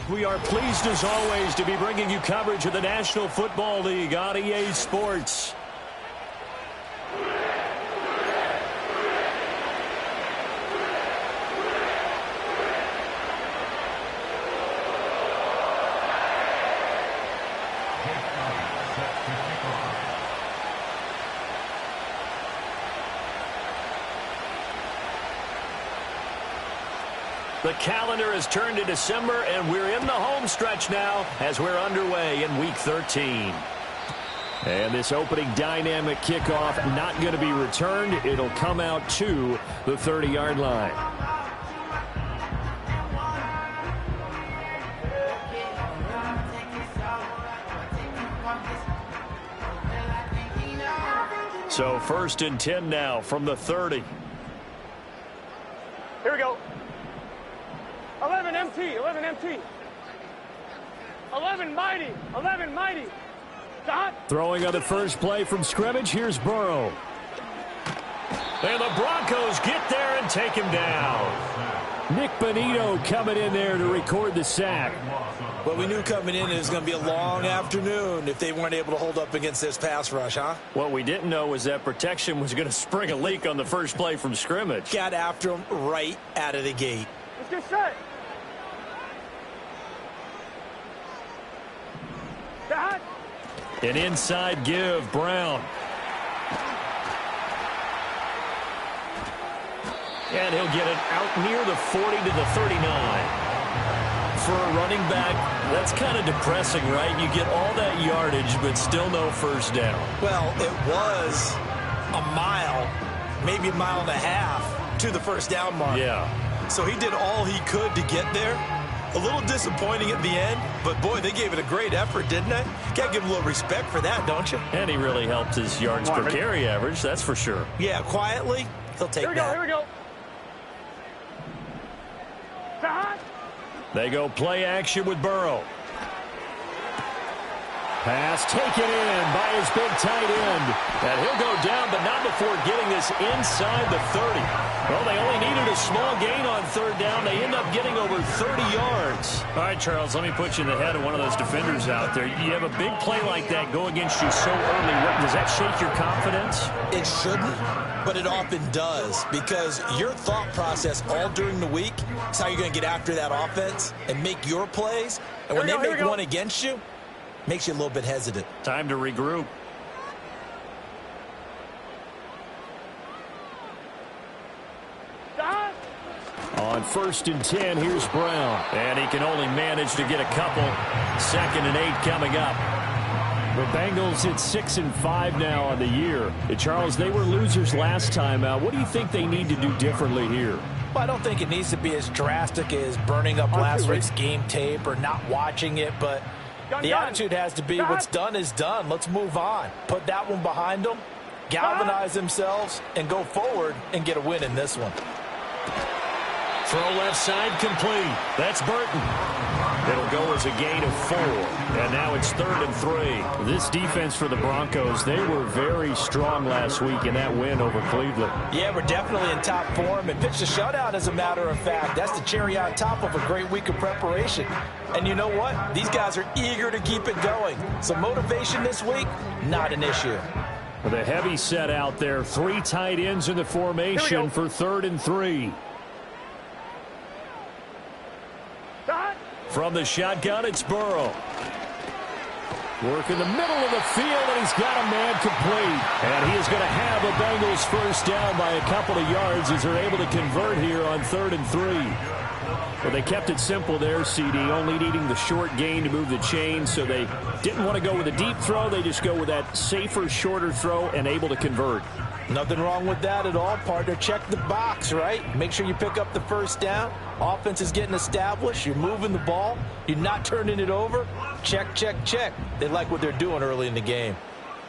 We are pleased as always to be bringing you coverage of the National Football League on EA Sports. The calendar has turned to December, and we're in the home stretch now as we're underway in Week 13. And this opening dynamic kickoff not going to be returned. It'll come out to the 30-yard line. So 1st and 10 now from the 30. Here we go. 11 MT, 11 MT. 11 mighty, 11 mighty. Dot. Throwing on the first play from scrimmage, here's Burrow. And the Broncos get there and take him down. Nick Bonito coming in there to record the sack. Well, we knew coming in it was going to be a long afternoon if they weren't able to hold up against this pass rush, huh? What we didn't know was that protection was going to spring a leak on the first play from scrimmage. Got after him right out of the gate. Let's get set. Dot. An inside give, Brown. And he'll get it out near the 40 to the 39. For a running back, that's kind of depressing, right? You get all that yardage, but still no first down. Well, it was a mile, maybe a mile and a half to the first down mark. Yeah. So he did all he could to get there. A little disappointing at the end, but boy, they gave it a great effort, didn't they? Got to give him a little respect for that, don't you? And he really helped his yards per carry average, that's for sure. Yeah, quietly, he'll take that. Here we go. Dot. They go play action with Burrow. Pass taken in by his big tight end. And he'll go down, but not before getting this inside the 30. Well, they only needed a small gain on third down. They end up getting over 30 yards. All right, Charles, let me put you in the head of one of those defenders out there. You have a big play like that go against you so early. Does that shake your confidence? It shouldn't, but it often does, because your thought process all during the week is how you're going to get after that offense and make your plays. And when they make one against you, makes you a little bit hesitant. Time to regroup. On 1st and 10, here's Brown. And he can only manage to get a couple. 2nd and 8 coming up. The Bengals at 6-5 now on the year. Charles, they were losers last time out. What do you think they need to do differently here? Well, I don't think it needs to be as drastic as burning up last week's game tape or not watching it, but the attitude has to be what's done is done. Let's move on. Put that one behind them, galvanize themselves, and go forward and get a win in this one. Throw left side complete. That's Burton. It'll go as a gain of 4. And now it's 3rd and 3. This defense for the Broncos, they were very strong last week in that win over Cleveland. Yeah, we're definitely in top form and pitched a shutout, as a matter of fact. That's the cherry on top of a great week of preparation. And you know what? These guys are eager to keep it going. So motivation this week, not an issue. With a heavy set out there, 3 tight ends in the formation for 3rd and 3. From the shotgun, it's Burrow. Work in the middle of the field, and he's got a man complete. And he is going to have a Bengals first down by a couple of yards as they're able to convert here on 3rd and 3. Well, they kept it simple there, CD, only needing the short gain to move the chain, so they didn't want to go with a deep throw. They just go with that safer, shorter throw and able to convert. Nothing wrong with that at all, partner. Check the box, right? Make sure you pick up the first down. Offense is getting established. You're moving the ball. You're not turning it over. Check, check, check. They like what they're doing early in the game.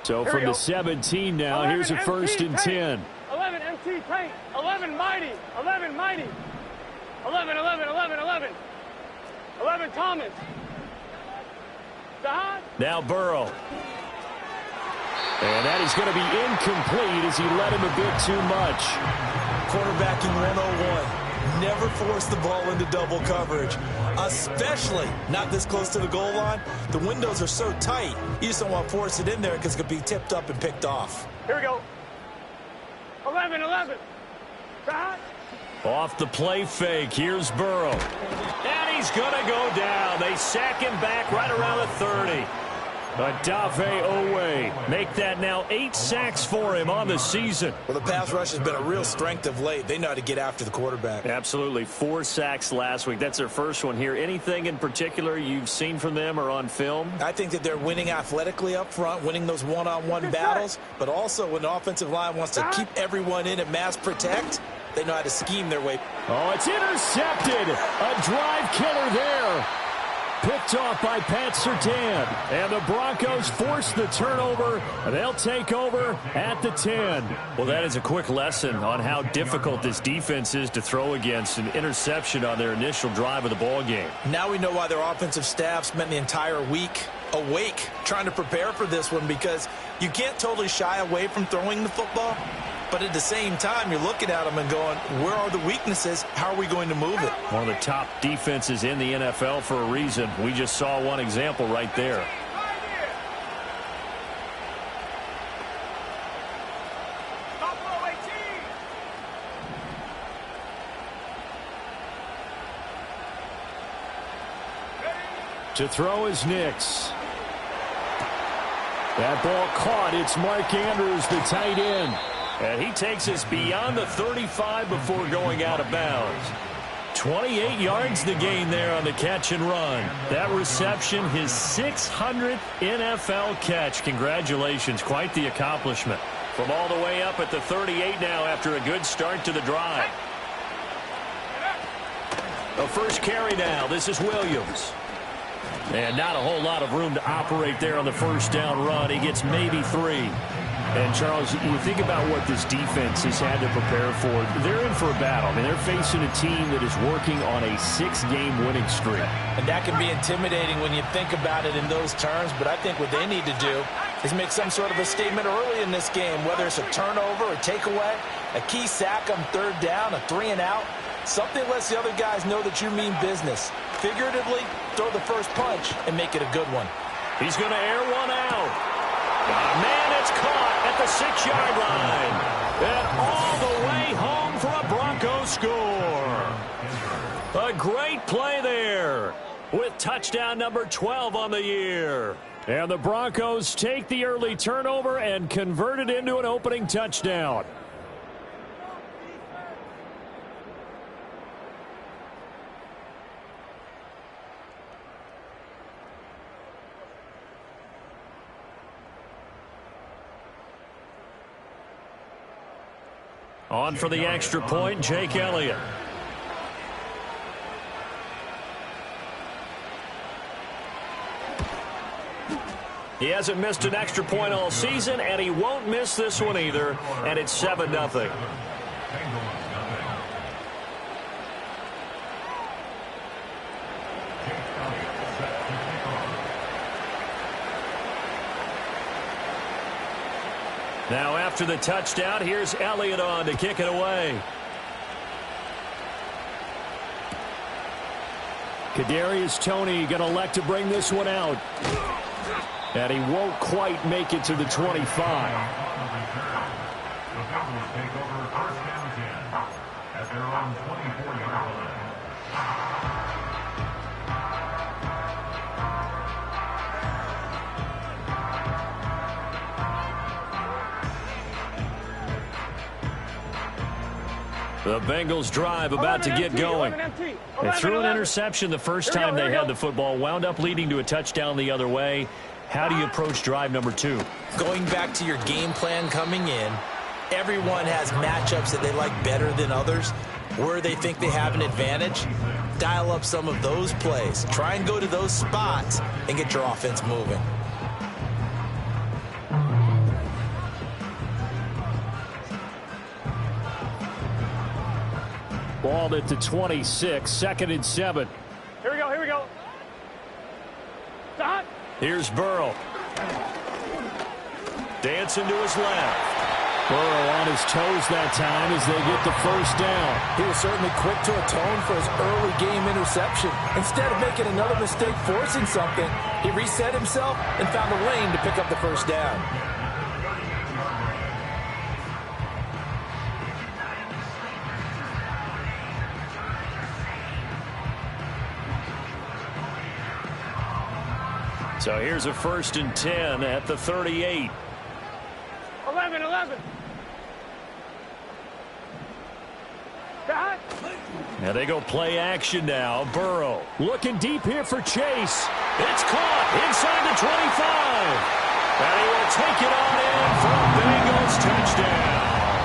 So from the 17 now, here's a 1st and 10. 11 MT paint. 11 mighty. 11 mighty. 11, 11, 11, 11. 11 Thomas. Dot. Now Burrow. And that is going to be incomplete as he led him a bit too much. Quarterbacking 101. never force the ball into double coverage, especially not this close to the goal line. The windows are so tight, you just don't want to force it in there because it could be tipped up and picked off. Here we go. 11. Stop. Off the play fake, here's Burrow. And he's going to go down. They sack him back right around the 30. Adave Owe. Make that now 8 sacks for him on the season. Well, the pass rush has been a real strength of late. They know how to get after the quarterback. Absolutely. 4 sacks last week. That's their first one here. Anything in particular you've seen from them or on film? I think that they're winning athletically up front, winning those one-on-one battles, but also when the offensive line wants to keep everyone in and mass protect, they know how to scheme their way. Oh, it's intercepted. A drive killer there. Picked off by Pat Surtain. And the Broncos force the turnover. They'll take over at the 10. Well, that is a quick lesson on how difficult this defense is to throw against. An interception on their initial drive of the ball game. Now we know why their offensive staff spent the entire week awake trying to prepare for this one, because you can't totally shy away from throwing the football. But at the same time, you're looking at them and going, where are the weaknesses? How are we going to move it? One of the top defenses in the NFL for a reason. We just saw one example right there. To throw is Nix. That ball caught. It's Mark Andrews, the tight end. And he takes us beyond the 35 before going out of bounds. 28 yards the gain there on the catch and run. That reception, his 600th NFL catch. Congratulations. Quite the accomplishment. From all the way up at the 38 now after a good start to the drive. A first carry now. This is Williams. And not a whole lot of room to operate there on the first down run. He gets maybe 3. And, Charles, you think about what this defense has had to prepare for. They're in for a battle. I mean, they're facing a team that is working on a 6-game winning streak. And that can be intimidating when you think about it in those terms. But I think what they need to do is make some sort of a statement early in this game, whether it's a turnover, a takeaway, a key sack on third down, a 3-and-out. Something lets the other guys know that you mean business. Figuratively, throw the first punch and make it a good one. He's going to air one out. Man, it's caught at the 6-yard line. And all the way home for a Broncos score. A great play there with touchdown number 12 on the year. And the Broncos take the early turnover and convert it into an opening touchdown. On for the extra point, Jake Elliott. He hasn't missed an extra point all season, and he won't miss this one either, and it's 7-0. Now after the touchdown, here's Elliott on to kick it away. Kadarius Toney going to elect to bring this one out. And he won't quite make it to the 25. The Bengals drive about to get going. They threw an interception the first time they had the football, wound up leading to a touchdown the other way. How do you approach drive number 2? Going back to your game plan coming in, everyone has matchups that they like better than others, where they think they have an advantage. Dial up some of those plays. Try and go to those spots and get your offense moving. Ball at the 26, 2nd and 7. Here we go. Stop. Here's Burrow. Dancing to his left. Burrow on his toes that time as they get the first down. He was certainly quick to atone for his early game interception. Instead of making another mistake forcing something, he reset himself and found a lane to pick up the first down. So here's a 1st and 10 at the 38. 11. Now they go play action now. Burrow looking deep here for Chase. It's caught inside the 25. And he will take it on in for a Bengals touchdown.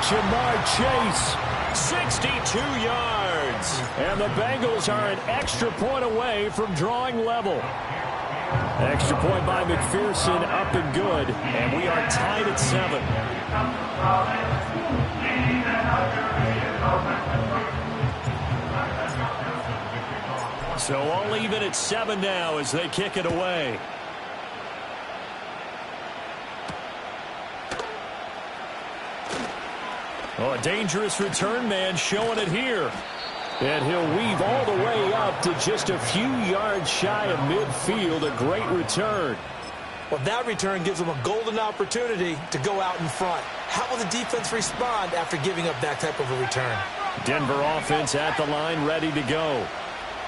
Jamar Chase, 62 yards. And the Bengals are an extra point away from drawing level. Extra point by McPherson, up and good. And we are tied at 7. So all even at 7 now as they kick it away. Oh, a dangerous return man showing it here. And he'll weave all the way up to just a few yards shy of midfield. A great return. Well, that return gives them a golden opportunity to go out in front. How will the defense respond after giving up that type of a return? Denver offense at the line, ready to go.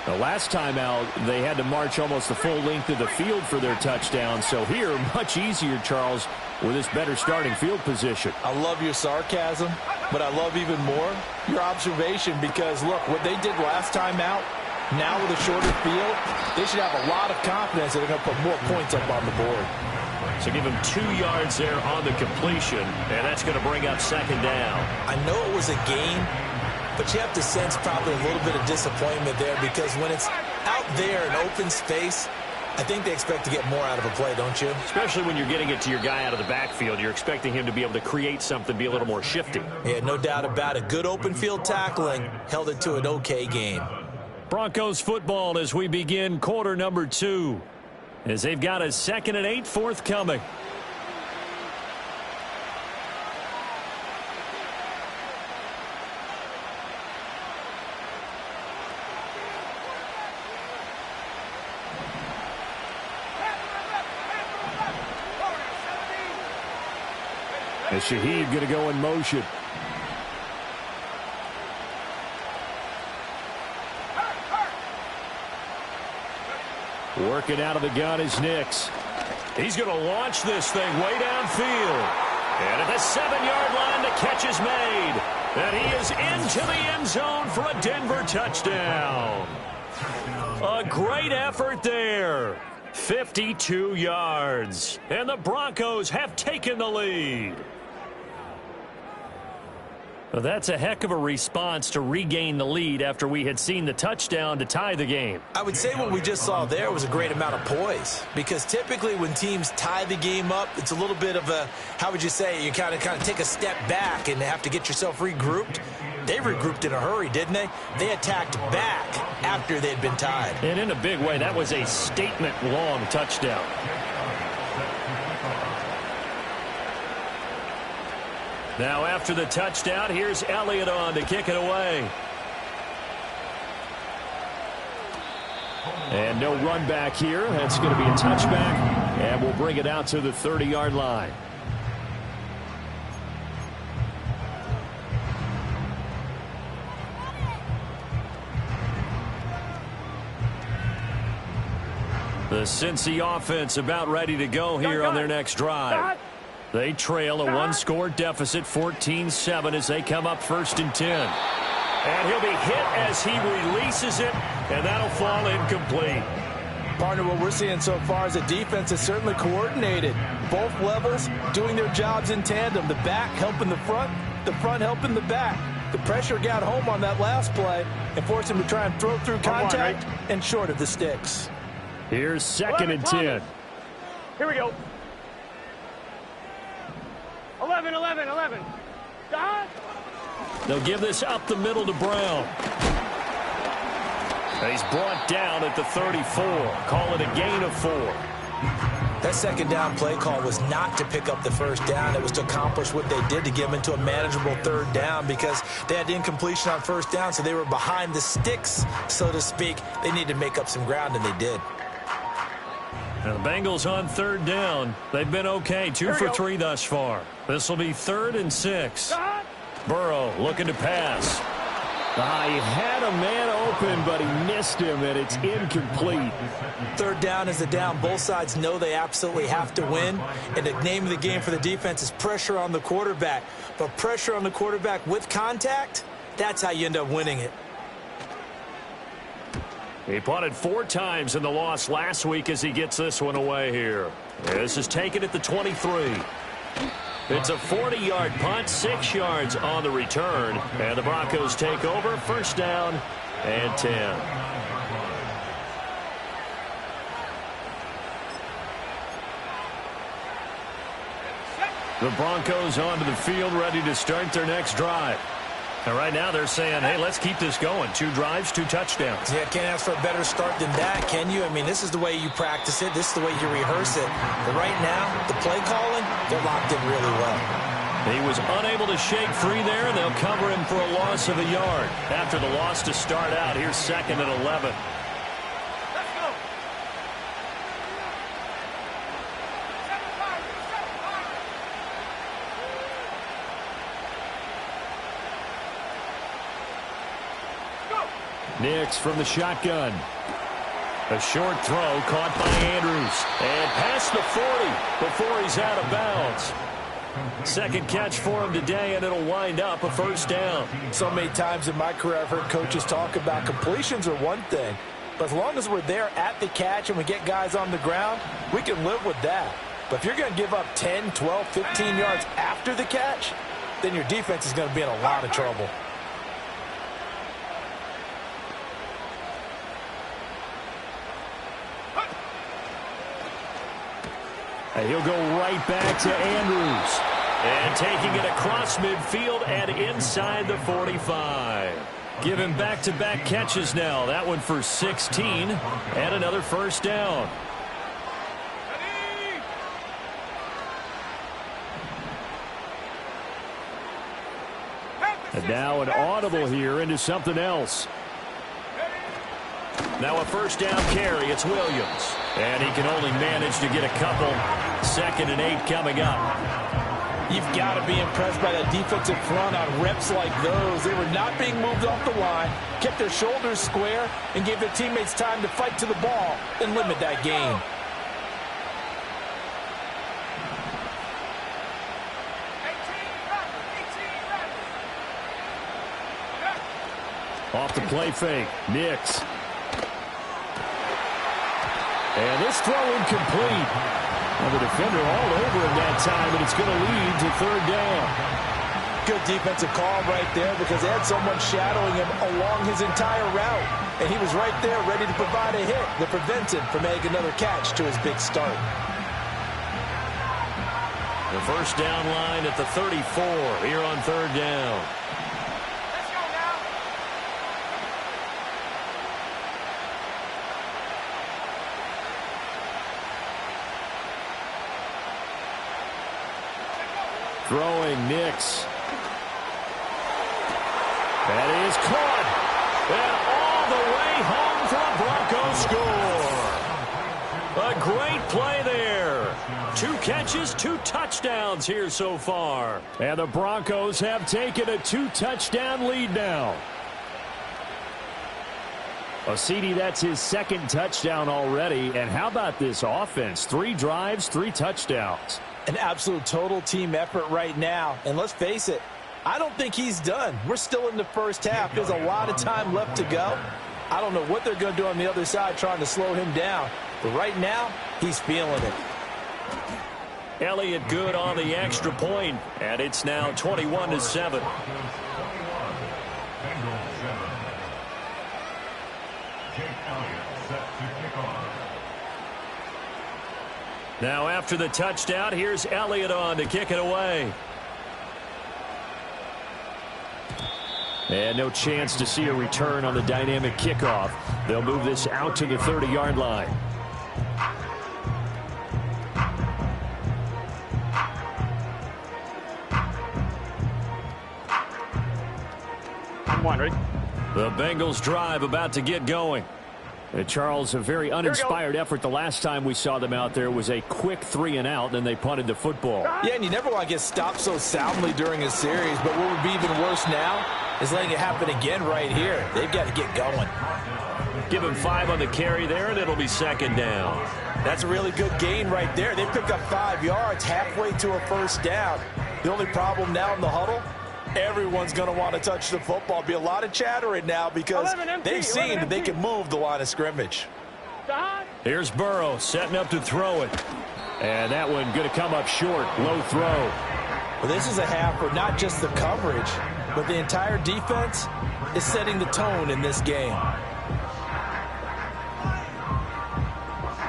The last time out, they had to march almost the full length of the field for their touchdown. So here, much easier, Charles, with this better starting field position. I love your sarcasm, but I love even more your observation because, look, what they did last time out, now with a shorter field, they should have a lot of confidence that they're going to put more points up on the board. So give him 2 yards there on the completion, and that's going to bring up 2nd down. I know it was a game, but you have to sense probably a little bit of disappointment there because when it's out there in open space, I think they expect to get more out of a play, don't you? Especially when you're getting it to your guy out of the backfield. You're expecting him to be able to create something, be a little more shifty. Yeah, no doubt about it. Good open field tackling held it to an okay game. Broncos football as we begin quarter number 2. As they've got a 2nd and 8 forthcoming. As Shaheed going to go in motion. Working out of the gun is Nix. He's going to launch this thing way downfield. And at the 7-yard line, the catch is made. And he is into the end zone for a Denver touchdown. A great effort there. 52 yards. And the Broncos have taken the lead. Well, that's a heck of a response to regain the lead after we had seen the touchdown to tie the game. I would say what we just saw there was a great amount of poise because typically when teams tie the game up, it's a little bit of a, how would you say, you kind of take a step back and have to get yourself regrouped. They regrouped in a hurry, didn't they? They attacked back after they'd been tied. And in a big way, that was a statement-long touchdown. Now after the touchdown, here's Elliott on to kick it away. And no run back here. That's going to be a touchback, and we'll bring it out to the 30-yard line. The Cincy offense about ready to go here on their next drive. They trail a one-score deficit, 14-7, as they come up 1st and 10. And he'll be hit as he releases it, and that'll fall incomplete. Partner, what we're seeing so far is the defense is certainly coordinated. Both levels doing their jobs in tandem. The back helping the front helping the back. The pressure got home on that last play and forced him to try and throw through contact and short of the sticks. Here's 2nd and 10. Here we go. 11. Don? They'll give this up the middle to Brown. He's brought down at the 34. Call it a gain of 4. That second down play call was not to pick up the first down. It was to accomplish what they did, to get them into a manageable third down, because they had incompletion on first down, so they were behind the sticks, so to speak. They needed to make up some ground, and they did. Now the Bengals on third down. They've been okay, 2 for 3 thus far. This will be 3rd and 6. Burrow looking to pass. He had a man open, but he missed him, and it's incomplete. Third down is a down. Both sides know they absolutely have to win, and the name of the game for the defense is pressure on the quarterback. But pressure on the quarterback with contact, that's how you end up winning it. He punted 4 times in the loss last week as he gets this one away here. This is taken at the 23. It's a 40-yard punt, 6 yards on the return. And the Broncos take over, 1st down and 10. The Broncos onto the field, ready to start their next drive. And right now they're saying, hey, let's keep this going. 2 drives, 2 touchdowns. Yeah, can't ask for a better start than that, can you? I mean, this is the way you practice it. This is the way you rehearse it. But right now, the play calling, they're locked in really well. He was unable to shake free there, and they'll cover him for a loss of a yard. After the loss to start out, here's 2nd and 11. Nix from the shotgun. A short throw caught by Andrews. And past the 40 before he's out of bounds. Second catch for him today, and it'll wind up a 1st down. So many times in my career I've heard coaches talk about completions are one thing. But as long as we're there at the catch and we get guys on the ground, we can live with that. But if you're going to give up 10, 12, 15 yards after the catch, then your defense is going to be in a lot of trouble. And he'll go right back to Andrews. And taking it across midfield and inside the 45. Give him back-to-back catches now. That one for 16 and another 1st down. And now an audible here into something else. Now a 1st down carry. It's Williams. And he can only manage to get a couple. 2nd and 8 coming up. You've got to be impressed by that defensive front on reps like those. They were not being moved off the line, kept their shoulders square, and gave their teammates time to fight to the ball and limit that gain. Off the play fake. Nix. And this throw incomplete. And the defender all over him that time, and it's going to lead to 3rd down. Good defensive call right there, because they had someone shadowing him along his entire route. And he was right there ready to provide a hit that prevents him from making another catch to his big start. The 1st down line at the 34 here on 3rd down. Throwing Nix. That is caught. And all the way home for a Bronco score. A great play there. 2 catches, 2 touchdowns here so far. And the Broncos have taken a 2-touchdown lead now. CD, that's his 2nd touchdown already. And how about this offense? 3 drives, 3 touchdowns. An absolute total team effort right now. And let's face it, I don't think he's done. We're still in the 1st half. There's a lot of time left to go. I don't know what they're going to do on the other side trying to slow him down. But right now, he's feeling it. Elliott good on the extra point, and it's now 21-7. Now after the touchdown, here's Elliott on to kick it away. And no chance to see a return on the dynamic kickoff. They'll move this out to the 30-yard line. one, ready? The Bengals drive about to get going. Charles, a very uninspired effort. The last time we saw them out there was a quick 3-and-out, then they punted the football. Yeah, and you never want to get stopped so soundly during a series, but what would be even worse now is letting it happen again right here. They've got to get going. Give him 5 on the carry there, and it'll be second down. That's a really good gain right there. They pick up 5 yards halfway to a first down. The only problem now in the huddle, everyone's going to want to touch the football. Be a lot of chatter right now because they've seen that they can move the line of scrimmage. Here's Burrow setting up to throw it. And that one going to come up short. Low throw. Well, this is a half where not just the coverage, but the entire defense is setting the tone in this game.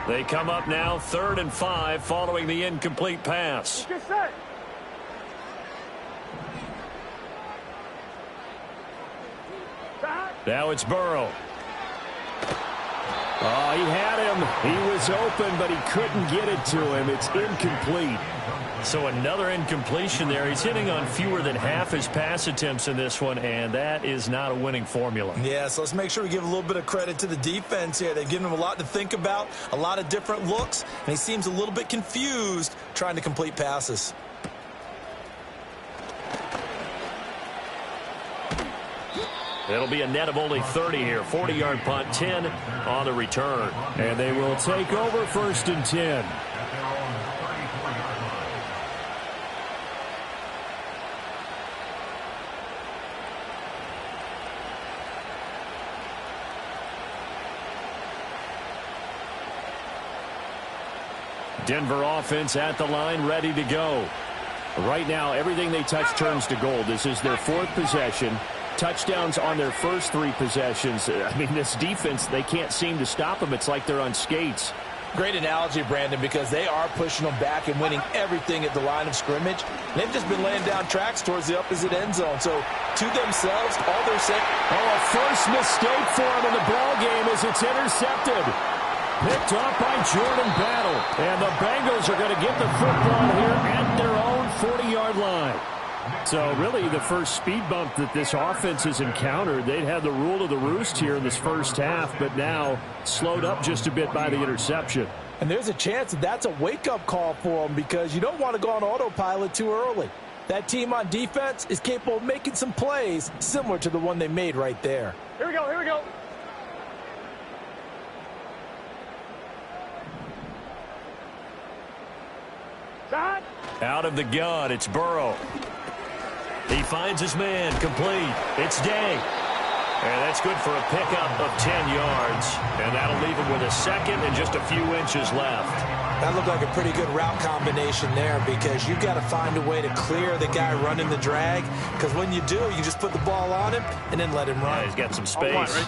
They come up now 3rd and 5 following the incomplete pass. Now it's Burrow. Oh, he had him. He was open, but he couldn't get it to him. It's incomplete. So another incompletion there. He's hitting on fewer than half his pass attempts in this one, and that is not a winning formula. Yeah, so let's make sure we give a little bit of credit to the defense here. They've given him a lot to think about, a lot of different looks, and he seems a little bit confused trying to complete passes. It'll be a net of only 30 here. 40-yard punt, 10 on the return. And they will take over 1st and 10. Denver offense at the line, ready to go. Right now, everything they touch turns to gold. This is their 4th possession. Touchdowns on their first 3 possessions. I mean, this defense, they can't seem to stop them. It's like they're on skates. Great analogy, Brandon, because they are pushing them back and winning everything at the line of scrimmage. They've just been laying down tracks towards the opposite end zone. So, to themselves, all they're saying... Oh, a first mistake for them in the ball game as it's intercepted. Picked off by Jordan Battle. And the Bengals are going to get the football here at their own 40-yard line. So really the first speed bump that this offense has encountered. They'd had the rule of the roost here in this first half, but now slowed up just a bit by the interception. And there's a chance that that's a wake-up call for them because you don't want to go on autopilot too early. That team on defense is capable of making some plays similar to the one they made right there. Here we go, here we go. Out of the gun, it's Burrow. He finds his man, complete. It's Day. And that's good for a pickup of 10 yards. And that'll leave him with a second and just a few inches left. That looked like a pretty good route combination there because you've got to find a way to clear the guy running the drag. Because when you do, you just put the ball on him and then let him run. Yeah, he's got some space.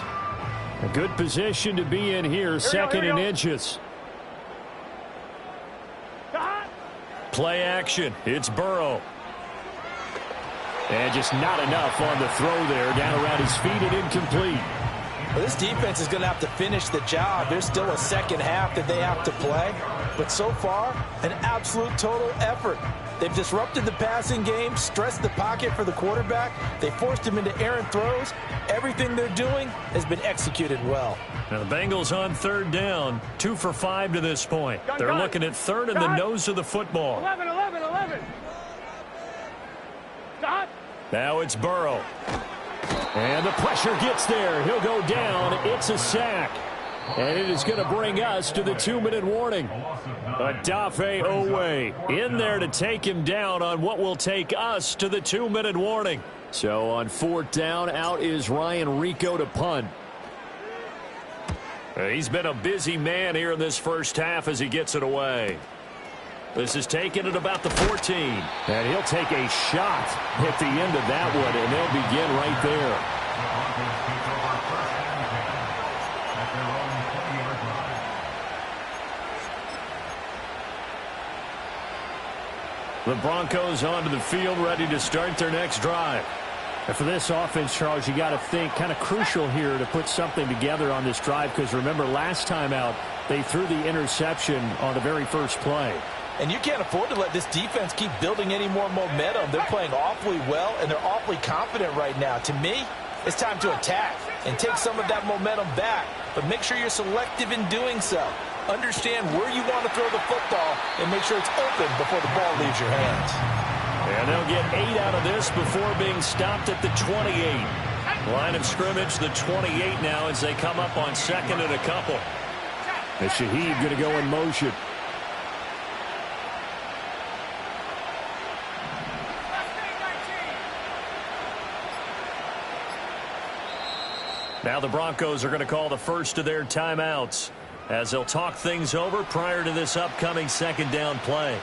A good position to be in here, 2nd and inches. Play action. It's Burrow. And just not enough on the throw there. Down around his feet and incomplete. Well, this defense is going to have to finish the job. There's still a second half that they have to play. But so far, an absolute total effort. They've disrupted the passing game, stressed the pocket for the quarterback. They forced him into errant throws. Everything they're doing has been executed well. Now the Bengals on 3rd down, 2 for 5 to this point. They're looking at 3rd and the nose of the football. 11. Stop. Now it's Burrow. And the pressure gets there. He'll go down. It's a sack. And it is going to bring us to the 2-minute warning. Odafe Owe in there to take him down on what will take us to the 2-minute warning. So on 4th down, out is Ryan Rico to punt. He's been a busy man here in this first half as he gets it away. This is taken at about the 14. And he'll take a shot at the end of that one, and they'll begin right there. The Broncos onto the field, ready to start their next drive. And for this offense, Charles, you got to think kind of crucial here to put something together on this drive because remember last time out they threw the interception on the very first play. And you can't afford to let this defense keep building any more momentum. They're playing awfully well, and they're awfully confident right now. To me, It's time to attack and take some of that momentum back, but make sure you're selective in doing so. Understand where you want to throw the football and make sure it's open before the ball leaves your hands. And they'll get 8 out of this before being stopped at the 28. Line of scrimmage, the 28 now as they come up on second and a couple. And Shaheed going to go in motion. Now the Broncos are going to call the first of their timeouts as they'll talk things over prior to this upcoming second down play.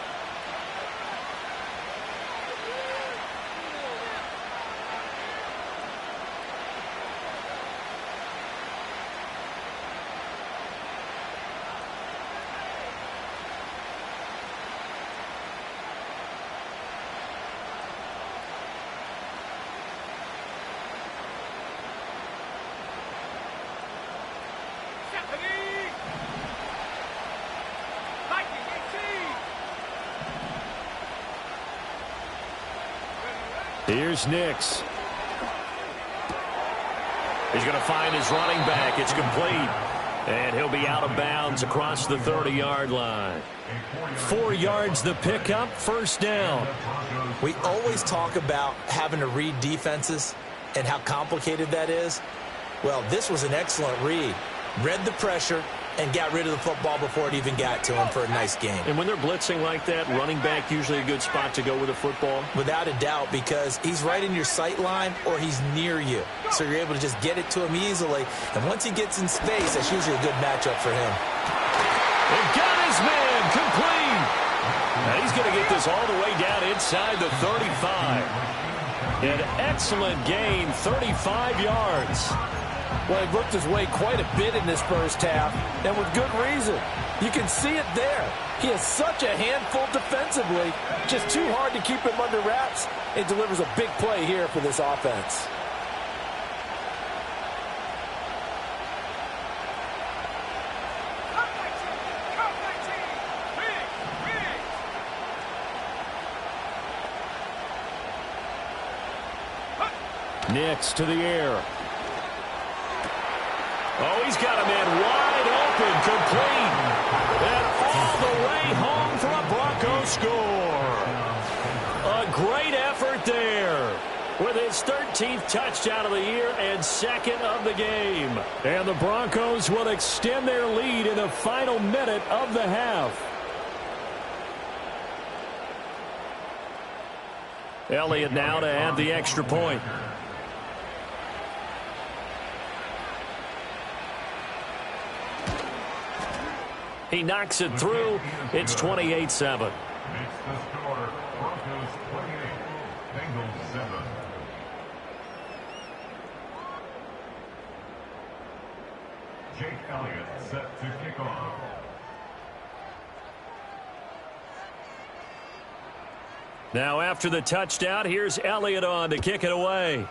Here's Nix. He's going to find his running back. It's complete. And he'll be out of bounds across the 30-yard line. 4 yards the pickup, first down. We always talk about having to read defenses and how complicated that is. Well, this was an excellent read. Read the pressure and got rid of the football before it even got to him for a nice game. And when they're blitzing like that, running back usually a good spot to go with the football? Without a doubt, because he's right in your sight line or he's near you. So you're able to just get it to him easily. And once he gets in space, that's usually a good matchup for him. And got his man complete. Now he's going to get this all the way down inside the 35. An excellent gain, 35 yards. Well, he worked his way quite a bit in this first half, and with good reason. You can see it there. He is such a handful defensively, just too hard to keep him under wraps. It delivers a big play here for this offense. Nix to the air. Oh, he's got a man wide open, complete. And all the way home for a Broncos score. A great effort there with his 13th touchdown of the year and second of the game. And the Broncos will extend their lead in the final minute of the half. Elliott now to add the extra point. He knocks it through. It's 28-7. Makes the score Broncos 28, Bengals 7. Jake Elliott set to kick off. Now after the touchdown, here's Elliott on to kick it away.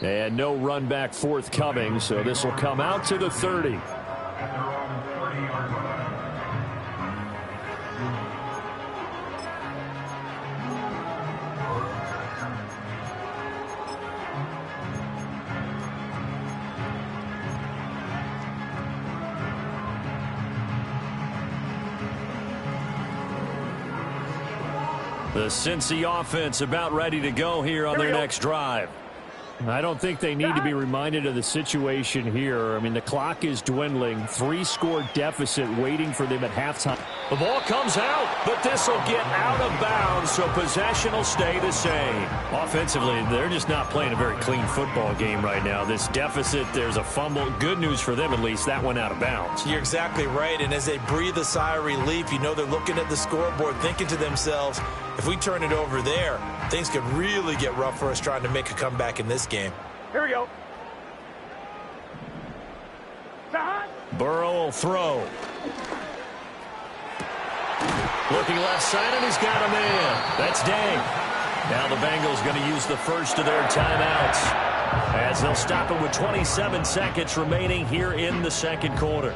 And no run back forthcoming, so this will come out to the 30. At their own 30-yard line. The Cincy offense about ready to go here on their next drive. I don't think they need to be reminded of the situation here. I mean, the clock is dwindling. 3-score deficit waiting for them at halftime. The ball comes out, but this will get out of bounds, so possession will stay the same. Offensively, they're just not playing a very clean football game right now. This deficit, there's a fumble. Good news for them, at least. That went out of bounds. You're exactly right, and as they breathe a sigh of relief, you know they're looking at the scoreboard, thinking to themselves, if we turn it over there, things could really get rough for us trying to make a comeback in this game. Here we go. Burrow will throw. Looking left side, and he's got a man. That's Dang. Now the Bengals going to use the first of their timeouts as they'll stop it with 27 seconds remaining here in the second quarter.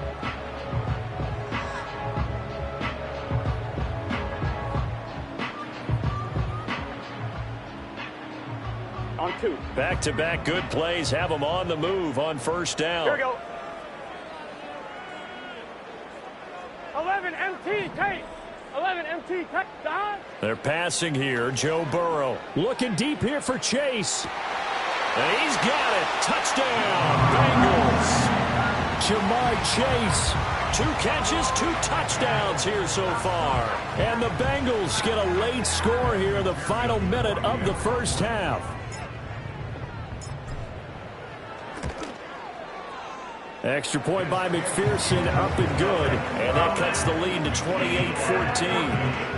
2. Back-to-back good plays have them on the move on first down. Here we go. 11 MT, Tate. 11 MT, Tate. Don. They're passing here. Joe Burrow looking deep here for Chase. And he's got it. Touchdown, Bengals. Jamar Chase. 2 catches, 2 touchdowns here so far. And the Bengals get a late score here in the final minute of the first half. Extra point by McPherson, up and good. And that cuts the lead to 28-14.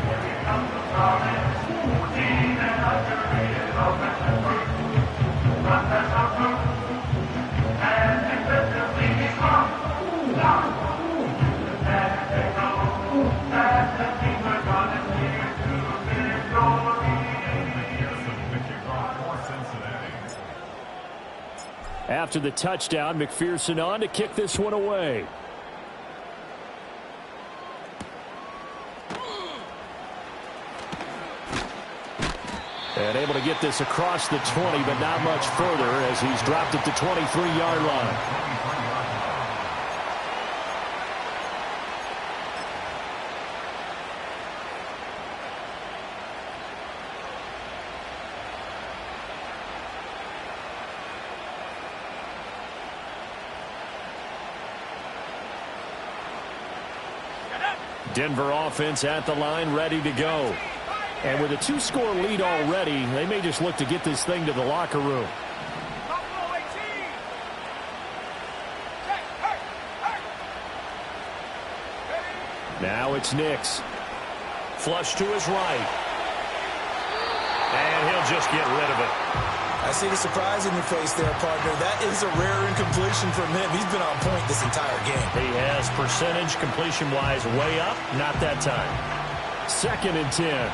After the touchdown, McPherson on to kick this one away. And able to get this across the 20, but not much further as he's dropped at the 23-yard line. Denver offense at the line, ready to go. And with a 2-score lead already, they may just look to get this thing to the locker room. Now it's Nix. Flush to his right. And he'll just get rid of it. I see the surprise in your face there, partner. That is a rare incompletion from him. He's been on point this entire game. He has percentage completion-wise way up. Not that time. 2nd and 10.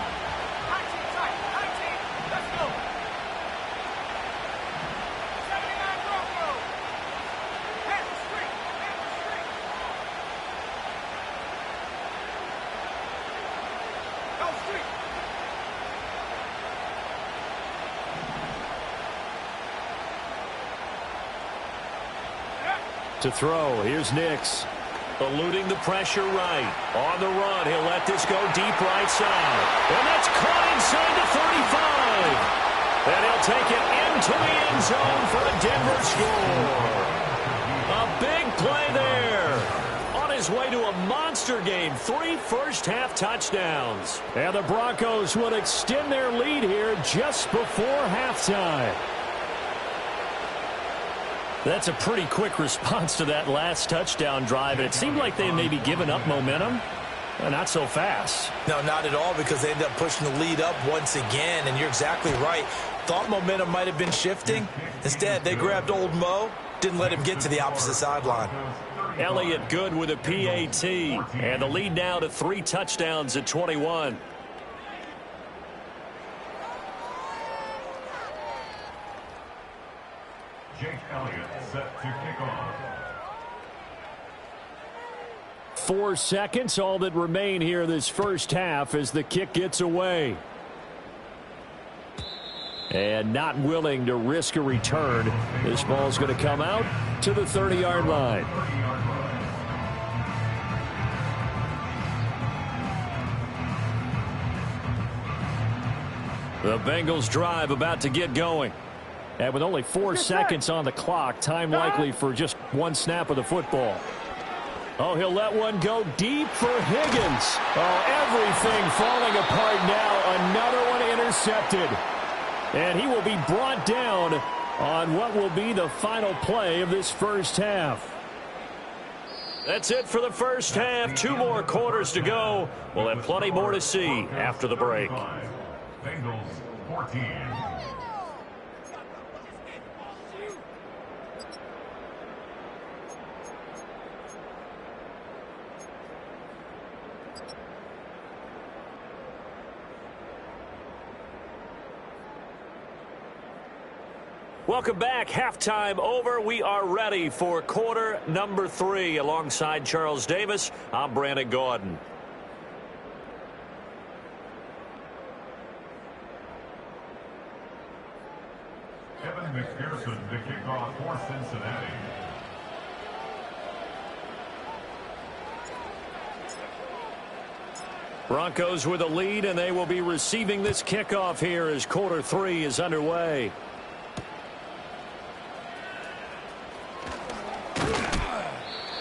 To throw, here's Nix. Eluding the pressure right. On the run, he'll let this go deep right side. And that's caught inside the 35. And he'll take it into the end zone for a Denver score. A big play there. On his way to a monster game. 3 first-half touchdowns. And the Broncos will extend their lead here just before halftime. That's a pretty quick response to that last touchdown drive. And it seemed like they may be giving up momentum. Not so fast. No, not at all, because they end up pushing the lead up once again. And you're exactly right. Thought momentum might have been shifting. Instead, they grabbed old Mo, didn't let him get to the opposite sideline. Elliott good with a PAT. And the lead now to 3 touchdowns at 21. Jake Elliott set to kick off. 4 seconds, all that remain here this first half as the kick gets away. And not willing to risk a return. This ball's going to come out to the 30-yard line. The Bengals drive about to get going. And with only 4 seconds on the clock, time likely for just 1 snap of the football. Oh, he'll let one go deep for Higgins. Oh, everything falling apart now. Another one intercepted. And he will be brought down on what will be the final play of this first half. That's it for the first half. 2 more quarters to go. We'll have plenty more to see after the break. Bengals 14. Welcome back. Halftime over. We are ready for quarter number 3. Alongside Charles Davis, I'm Brandon Gordon. McPherson to kick off for Cincinnati. Broncos with a lead, and they will be receiving this kickoff here as quarter 3 is underway.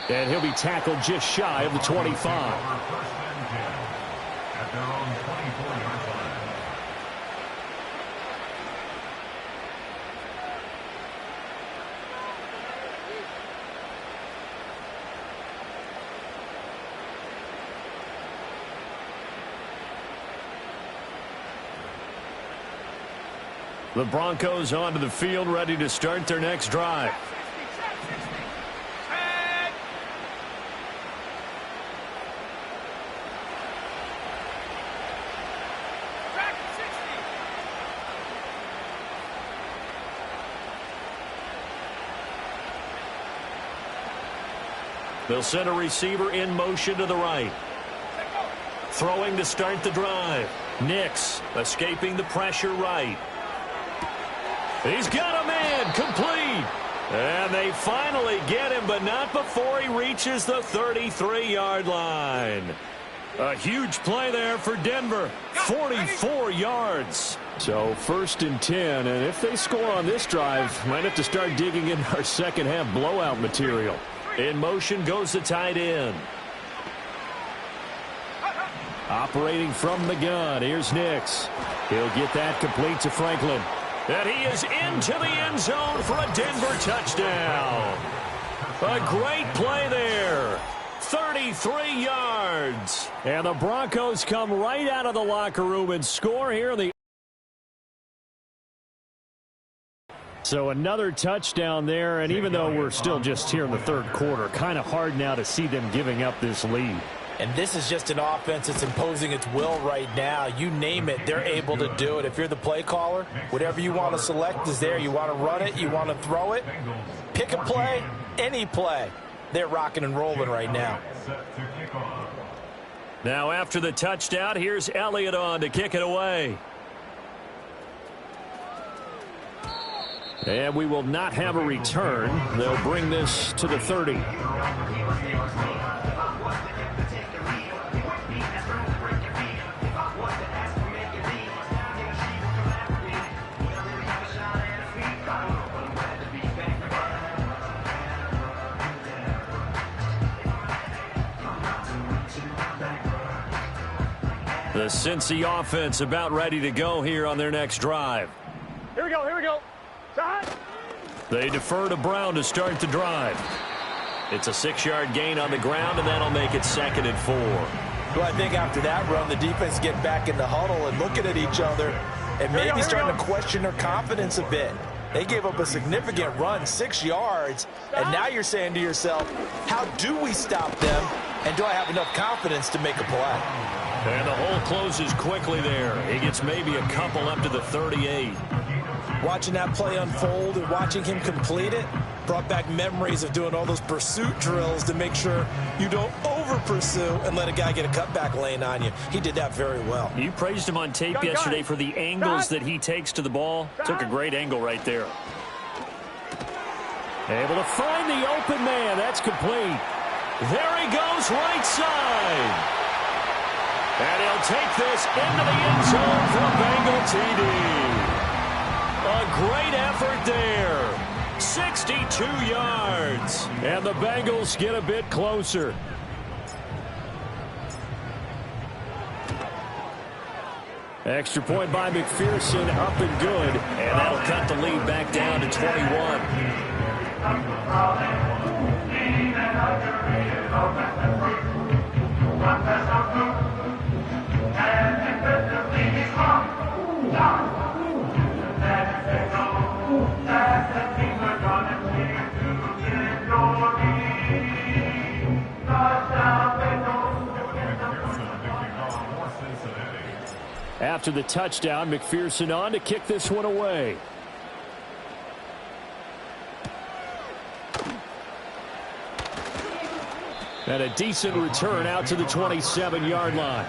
And he'll be tackled just shy of the 25. First and 10 at their own 24-yard line. The Broncos onto the field, ready to start their next drive. They'll send a receiver in motion to the right. Throwing to start the drive. Nix escaping the pressure right. He's got a man, complete. And they finally get him, but not before he reaches the 33-yard line. A huge play there for Denver. 44 yards. So 1st and 10, and if they score on this drive, might have to start digging in our second half blowout material. In motion goes the tight end. Operating from the gun, here's Nix. He'll get that complete to Franklin. And he is into the end zone for a Denver touchdown. A great play there. 33 yards. And the Broncos come right out of the locker room and score here in the... So another touchdown there, and even though we're still just here in the 3rd quarter, kind of hard now to see them giving up this lead. And this is just an offense that's imposing its will right now. You name it, they're able to do it. If you're the play caller, whatever you want to select is there. You want to run it, you want to throw it, pick a play, any play. They're rocking and rolling right now. Now after the touchdown, here's Elliott on to kick it away. And we will not have a return. They'll bring this to the 30. The Cincy offense about ready to go here on their next drive. Here we go, here we go. They defer to Brown to start the drive. It's a 6-yard gain on the ground, and that'll make it 2nd and 4. Well, I think after that run, the defense get back in the huddle and looking at each other and maybe starting to question their confidence a bit. They gave up a significant run, 6 yards, and now you're saying to yourself, how do we stop them, and do I have enough confidence to make a play? And the hole closes quickly there. He gets maybe a couple up to the 38. Watching that play unfold and watching him complete it brought back memories of doing all those pursuit drills to make sure you don't over-pursue and let a guy get a cutback lane on you. He did that very well. You praised him on tape yesterday for the angles that he takes to the ball. Took a great angle right there. Able to find the open man. That's complete. There he goes, right side. And he'll take this into the end zone for a Bengal TD. A great effort there. 62 yards. And the Bengals get a bit closer. Extra point by McPherson, up and good. And that'll cut the lead back down to 21. After the touchdown, McPherson on to kick this one away. And a decent return out to the 27-yard line.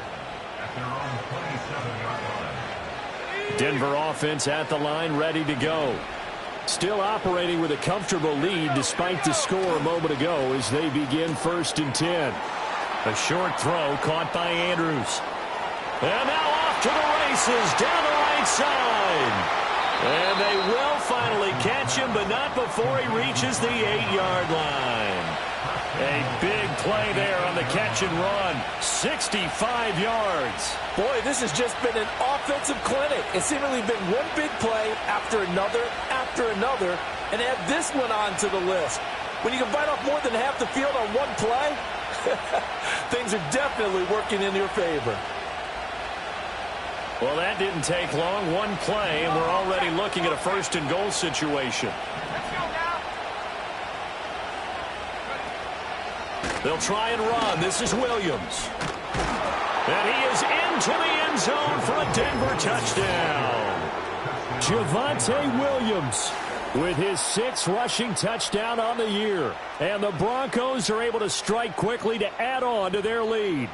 Denver offense at the line, ready to go. Still operating with a comfortable lead despite the score a moment ago as they begin 1st and 10. A short throw caught by Andrews. And now off to the races down the right side. And they will finally catch him, but not before he reaches the 8-yard line. A big play there on the catch and run. 65 yards. Boy, this has just been an offensive clinic. It's seemingly been one big play after another, and add this one on to the list. When you can bite off more than half the field on one play, things are definitely working in your favor. Well, that didn't take long. One play, and we're already looking at a 1st and goal situation. They'll try and run. This is Williams. And he is into the end zone for a Denver touchdown. Javonte Williams with his 6th rushing touchdown on the year. And the Broncos are able to strike quickly to add on to their lead.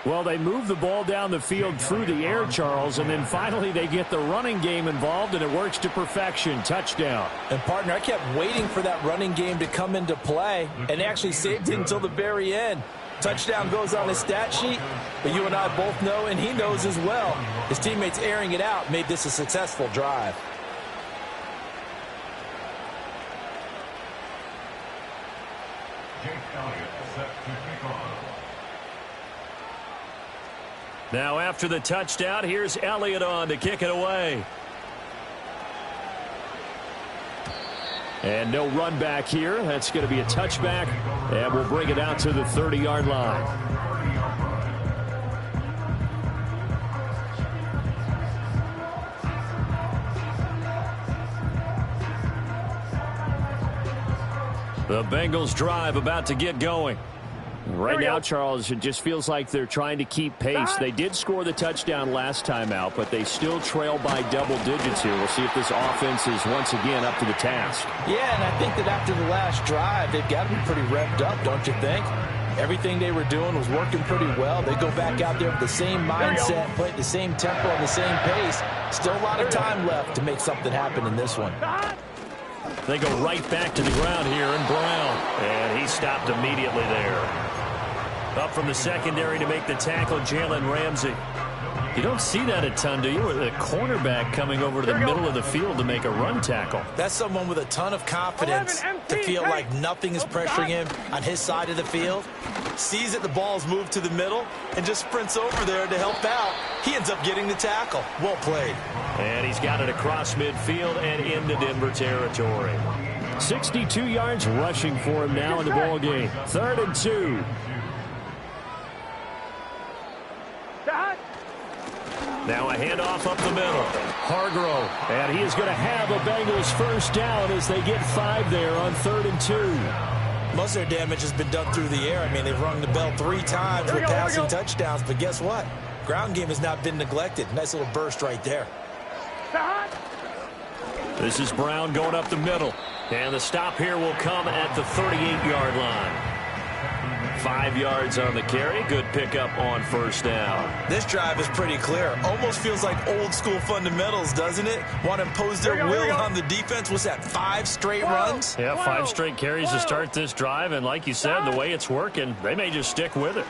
Well, they move the ball down the field through the air, Charles, and then finally they get the running game involved, and it works to perfection. Touchdown. And, partner, I kept waiting for that running game to come into play and actually saved it until the very end. Touchdown goes on his stat sheet, but you and I both know, and he knows as well, his teammates airing it out made this a successful drive. Now after the touchdown, here's Elliott on to kick it away. And no run back here. That's going to be a touchback, and we'll bring it out to the 30-yard line. The Bengals drive about to get going. Right now, Charles, it just feels like they're trying to keep pace. They did score the touchdown last time out, but they still trail by double digits here. We'll see if this offense is once again up to the task. Yeah, and I think that after the last drive, they've got to be pretty revved up, don't you think? Everything they were doing was working pretty well. They go back out there with the same mindset, playing the same tempo and the same pace. Still a lot of time left to make something happen in this one. They go right back to the ground here, and Brown. And he stopped immediately there. Up from the secondary to make the tackle, Jalen Ramsey. You don't see that a ton, do you? With a cornerback coming over to the middle of the field to make a run tackle. That's someone with a ton of confidence to feel like nothing is pressuring him on his side of the field. Sees that the ball's moved to the middle and just sprints over there to help out. He ends up getting the tackle. Well played. And he's got it across midfield and into Denver territory. 62 yards rushing for him now in the ball game. 3rd and 2. Now a handoff up the middle. Hargrove. And he is going to have a Bengals 1st down as they get 5 there on 3rd and 2. Most of their damage has been done through the air. I mean, they've rung the bell 3 times with passing touchdowns. But guess what? Ground game has not been neglected. Nice little burst right there. This is Brown going up the middle. And the stop here will come at the 38-yard line. 5 yards on the carry. Good pickup on 1st down. This drive is pretty clear. Almost feels like old school fundamentals, doesn't it? Want to impose their will on the defense. What's that, 5 straight runs? Yeah, 5 straight carries to start this drive. And like you said, the way it's working, they may just stick with it.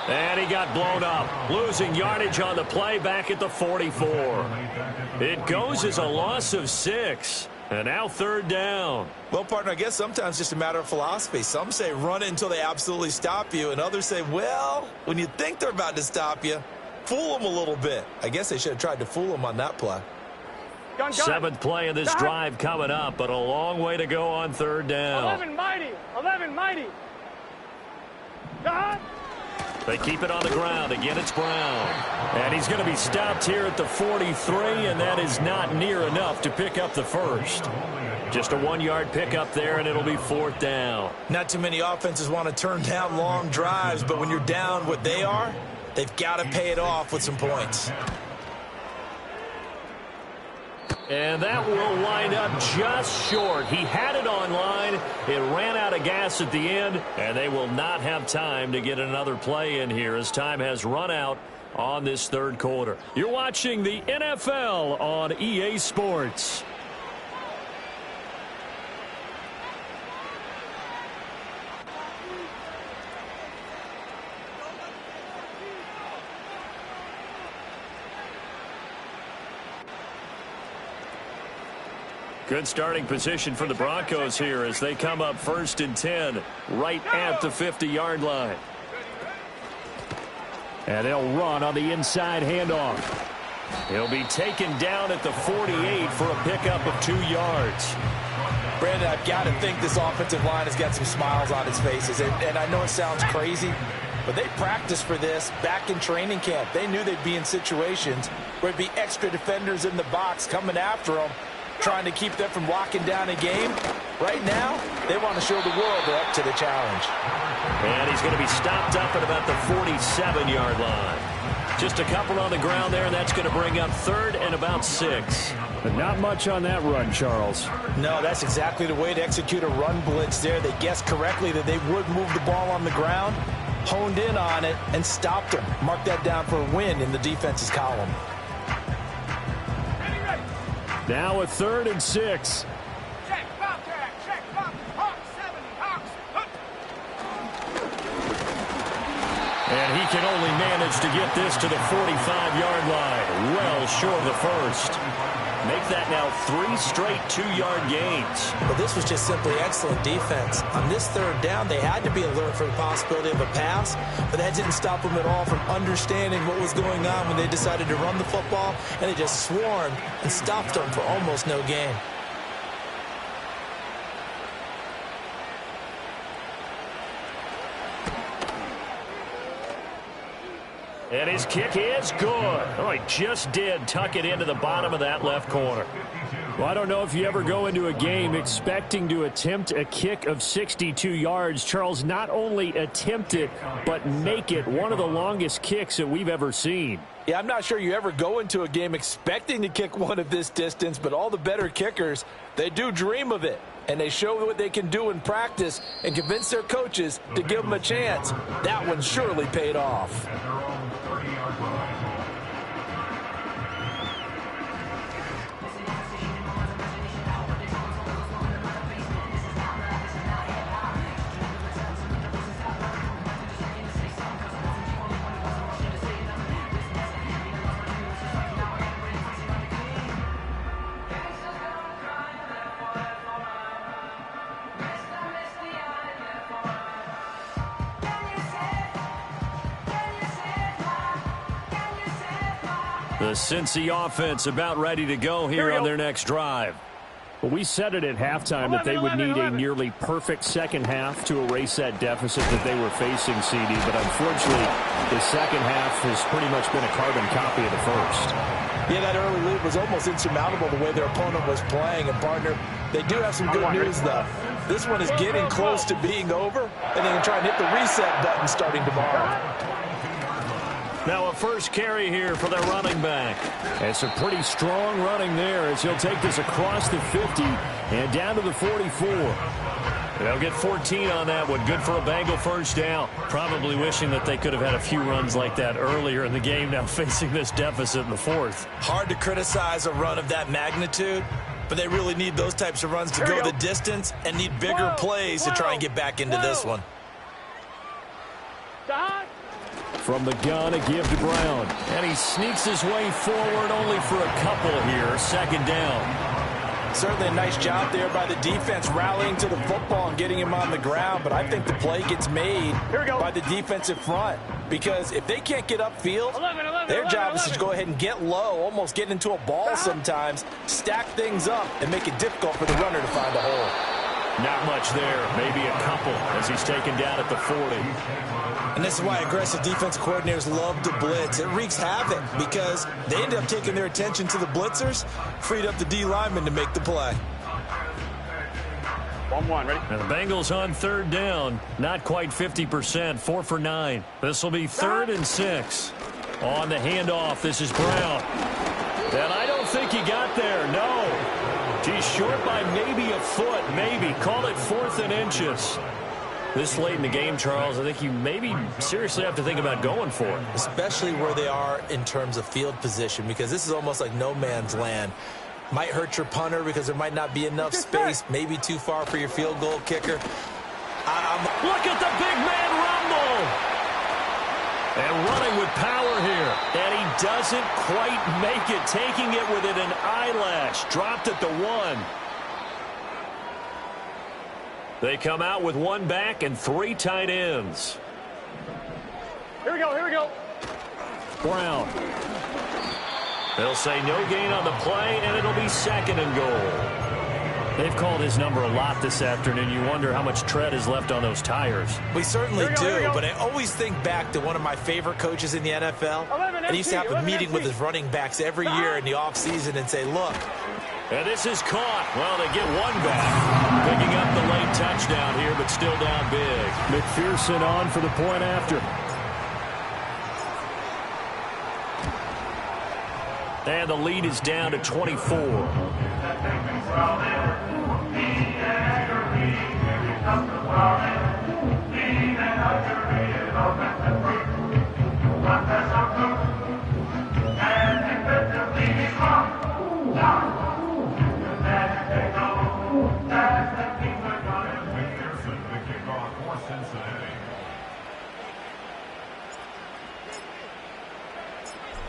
And he got blown up. Losing yardage on the play back at the 44. It goes as a loss of 6. And now 3rd down. Well, partner, I guess sometimes just a matter of philosophy. Some say run it until they absolutely stop you, and others say, well, when you think they're about to stop you, fool them a little bit. I guess they should have tried to fool them on that play. 7th play of this drive coming up, but a long way to go on 3rd down. 11 mighty. 11 mighty. They keep it on the ground. Again, it's Brown. And he's going to be stopped here at the 43, and that is not near enough to pick up the 1st. Just a 1-yard pickup there, and it'll be 4th down. Not too many offenses want to turn down long drives, but when you're down what they are, they've got to pay it off with some points. And that will wind up just short. He had it online. It ran out of gas at the end, and they will not have time to get another play in here as time has run out on this third quarter. You're watching the NFL on EA Sports. Good starting position for the Broncos here as they come up 1st and 10 right at the 50-yard line. And they'll run on the inside handoff. He'll be taken down at the 48 for a pickup of 2 yards. Brandon, I've got to think this offensive line has got some smiles on its faces. And I know it sounds crazy, but they practiced for this back in training camp. They knew they'd be in situations where there'd be extra defenders in the box coming after them, trying to keep them from locking down a game. Right now, they want to show the world they're up to the challenge. And he's going to be stopped up at about the 47-yard line. Just a couple on the ground there, and that's going to bring up 3rd and about 6. But not much on that run, Charles. No, that's exactly the way to execute a run blitz there. They guessed correctly that they would move the ball on the ground, honed in on it, and stopped them. Mark that down for a win in the defense's column. Now a 3rd and 6. Check, Bobcat, check, Bob, Hawks, 70, Hawks, up. And he can only manage to get this to the 45-yard line. Well short of the first. Make that now 3 straight 2-yard gains. But this was just simply excellent defense. On this 3rd down, they had to be alert for the possibility of a pass, but that didn't stop them at all from understanding what was going on when they decided to run the football, and they just swarmed and stopped them for almost no gain. And his kick is good. Oh, he just did tuck it into the bottom of that left corner. Well, I don't know if you ever go into a game expecting to attempt a kick of 62 yards. Charles, not only attempt it, but make it one of the longest kicks that we've ever seen. Yeah, I'm not sure you ever go into a game expecting to kick one of this distance, but all the better kickers, they do dream of it. And they show what they can do in practice and convince their coaches to give them a chance. That one surely paid off. The Cincy offense about ready to go here on their next drive. Well, we said it at halftime that they would need a nearly perfect second half to erase that deficit that they were facing, CD. But unfortunately, the second half has pretty much been a carbon copy of the first. Yeah, that early lead was almost insurmountable the way their opponent was playing. And, partner, they do have some good news, though. This one is getting close to being over, and they can try and hit the reset button starting tomorrow. Now a first carry here for their running back. It's a pretty strong running there as he'll take this across the 50 and down to the 44. They'll get 14 on that one. Good for a Bengal first down. Probably wishing that they could have had a few runs like that earlier in the game, now facing this deficit in the 4th. Hard to criticize a run of that magnitude, but they really need those types of runs to go the distance and need bigger plays to try and get back into this one. From the gun, a give to Brown. And he sneaks his way forward only for a couple here. 2nd down. Certainly a nice job there by the defense rallying to the football and getting him on the ground. But I think the play gets made by the defensive front. Because if they can't get upfield, their job is to go ahead and get low, almost get into a ball sometimes, stack things up, and make it difficult for the runner to find a hole. Not much there. Maybe a couple as he's taken down at the 40. And this is why aggressive defense coordinators love to blitz. It wreaks havoc because they end up taking their attention to the blitzers, freed up the D lineman to make the play. 1-1, ready? And the Bengals on 3rd down. Not quite 50%, 4 for 9. This will be 3rd and 6. On the handoff, this is Brown. And I don't think he got there, no. He's short by maybe a foot, maybe. Call it 4th and inches. This late in the game, Charles, I think you maybe seriously have to think about going for it. Especially where they are in terms of field position, because this is almost like no man's land. Might hurt your punter because there might not be enough space, maybe too far for your field goal kicker. Look at the big man rumble. And running with power here. And he doesn't quite make it, taking it within an eyelash. Dropped at the 1. They come out with 1 back and 3 tight ends. Here we go, here we go. Brown. They'll say no gain on the play, and it'll be 2nd and goal. They've called his number a lot this afternoon. You wonder how much tread is left on those tires. We certainly do, but I always think back to one of my favorite coaches in the NFL. And he used to have a meeting with his running backs every year in the offseason and say, look. And this is caught. Well, they get 1 back. Picking up the late touchdown here, but still down big. McPherson on for the point after. And the lead is down to 24.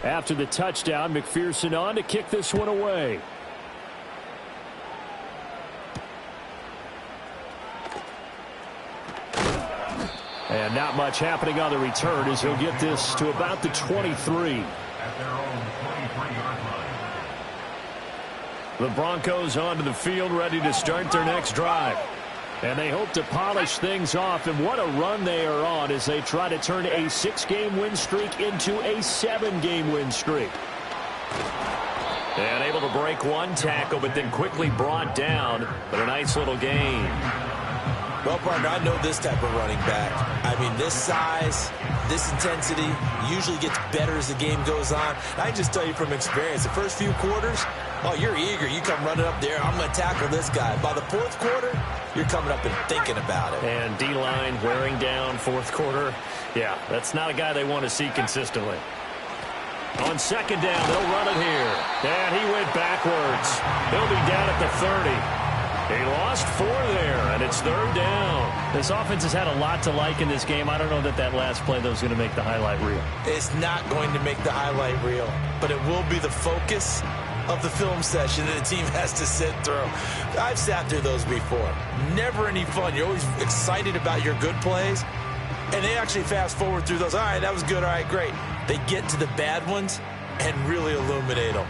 After the touchdown, McPherson on to kick this one away. And not much happening on the return as he'll get this to about the 23. At their own 23-yard line. The Broncos onto the field, ready to start their next drive. And they hope to polish things off, and what a run they are on as they try to turn a 6-game win streak into a 7-game win streak. And able to break 1 tackle, but then quickly brought down, but a nice little gain. Well, partner, I know this type of running back. I mean, this size, this intensity usually gets better as the game goes on. I just tell you from experience, the first few quarters, oh, you're eager. You come running up there, I'm going to tackle this guy. By the 4th quarter, you're coming up and thinking about it. And D-line wearing down 4th quarter. Yeah, that's not a guy they want to see consistently. On 2nd down, they'll run it here. And he went backwards. He'll be down at the 30. He lost 4 there, and it's 3rd down. This offense has had a lot to like in this game. I don't know that last play, though, is going to make the highlight reel. It's not going to make the highlight reel, but it will be the focus of the film session that the team has to sit through. I've sat through those before. Never any fun. You're always excited about your good plays, and they actually fast forward through those. All right, that was good. All right, great. They get to the bad ones and really illuminate them.